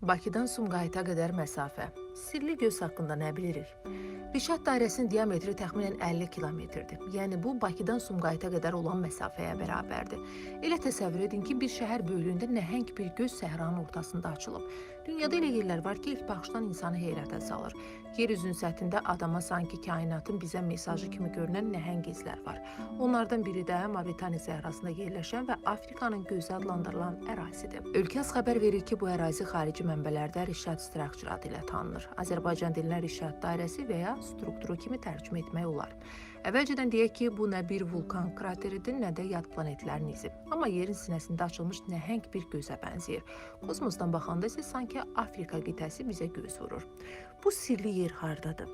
Bakıdan Sumqayıta qədər məsafə. Sirli göz haqqında nə bilirik? Rişad dairəsinin diametri təxminən 50 kilometrdir. Yəni bu Bakıdan Sumqayıta qədər olan məsafəyə bərabərdir. Elə təsəvvür edin ki, bir şəhər böyüklüyündə nəhəng bir göz səhranın ortasında açılıb. Dünyada elə yerlər var ki, ilk baxışdan insanı heyrətə salır. Yer üzünün səthində adama sanki kainatın bizə mesajı kimi görünən nəhəng izlər var. Onlardan biri də Mavritaniya səhrasında yerləşən və Afrikanın gözü adlandırılan ərazidir. Ölkəz xəbər verir ki, bu ərazi xarici mənbələrdə Rişad Structure adı ilə tanınır. Azərbaycan dilinə Rişad dairəsi və ya strukturu kimi tərcümə etmək olar. Əvvəlcədən deyək ki, bu nə bir vulkan krateridir, nə də yad planetlərin izi. Amma yerin sinəsində açılmış nəhəng bir gözə bənzəyir. Kosmosdan baxanda isə sanki Afrika qitəsi bizə göz vurur. Bu sirli yer hardadır?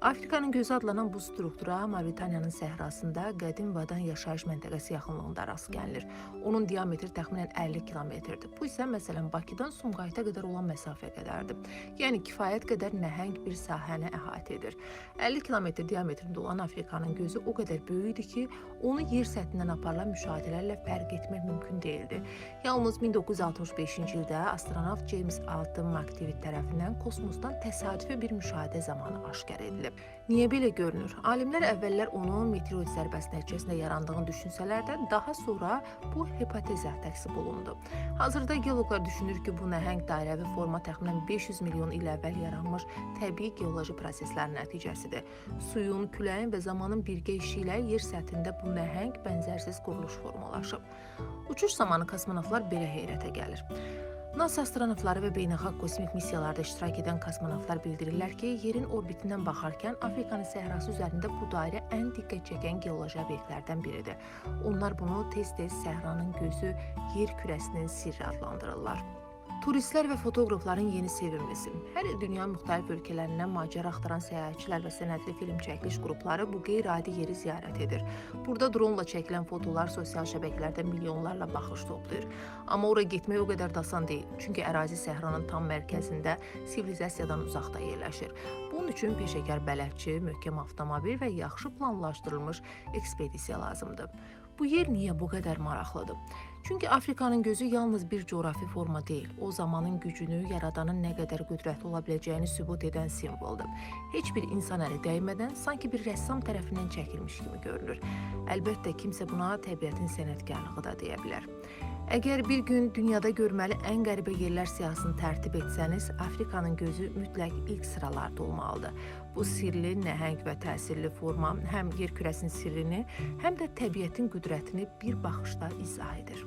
Afrikanın gözü adlanan bu struktura Mavritaniyanın səhrasında qədim Vadan yaşayış məntəqəsi yaxınlığında rast gəlinir. Onun diametri təxminən 50 kilometrdir. Bu isə məsələn Bakıdan Sumqayıta qədər olan məsafə qədərdir. Yəni kifayət qədər nəhəng bir sahəni əhatə edir. 50 kilometr diametrində olan Afrikanın gözü o qədər böyükdür ki, onu yer səthindən aparılan müşahidələrlə fərq etmək mümkün deyildi. Yalnız 1965-ci ildə astronavt James Alton McDivitt tərəfindən kosmosdan təsadüfi bir müşahidə zamanı aşkar edilib. Niyə belə görünür? Alimlər əvvəllər onun meteorit zərbəsi nəticəsində yarandığını düşünsələr də, daha sonra bu hipotezə təksib olundu. Hazırda geoloqlar düşünür ki, bu nəhəng dairəvi forma təxminən 500 milyon il əvvəl yaranmış təbii geoloji proseslərin nəticəsidir. Suyun, küləyin və zamanın birgə işi ilə yer səthində bu nəhəng bənzərsiz quruluş formalaşıb. Uçuş zamanı kosmonavtlar belə heyrətə gəlir. NASA astronavtları və beynəlxalq kosmik missiyalarda iştirak edən kosmonavtlar bildirirlər ki, yerin orbitindən baxarkən Afrikanın səhrası üzərində bu dairə ən diqqət çəkən geoloji obyektlərdən biridir. Onlar bunu tez-tez səhranın gözü, yer kürəsinin sirri adlandırırlar. Turistlər və fotoqrafların yeni sevimlisi. Hər il dünya müxtəlif ölkələrindən macəra axtaran səyahətçilər və sənədli film çəkiliş qrupları bu qeyri-adi yeri ziyarət edir. Burada dronla çəkilən fotolar sosial şəbəkələrdə milyonlarla baxış toplayır. Amma ora getmək o qədər də asan deyil. Çünki ərazi səhranın tam mərkəzində, sivilizasiyadan uzaqda yerləşir. Bunun üçün peşəkar bələdçi, möhkəm avtomobil və yaxşı planlaşdırılmış ekspedisiya lazımdır. Bu yer niyə bu qədər maraqlıdır? Çünki Afrikanın gözü yalnız bir coğrafi forma deyil, o zamanın gücünü, yaradanın nə qədər qüdrətli ola biləcəyini sübut edən simvoldur. Heç bir insan əli dəymədən sanki bir rəssam tərəfindən çəkilmiş kimi görünür. Əlbəttə, kimsə buna təbiətin sənətkarlığı da deyə bilər. Əgər bir gün dünyada görməli ən qəribə yerlər siyahısını tərtib etsəniz, Afrikanın gözü mütləq ilk sıralarda olmalıdır. Bu sirli, nəhəng və təsirli forma həm yer kürəsinin sirrini, həm də təbiətin qüdrətini bir baxışda izah edir.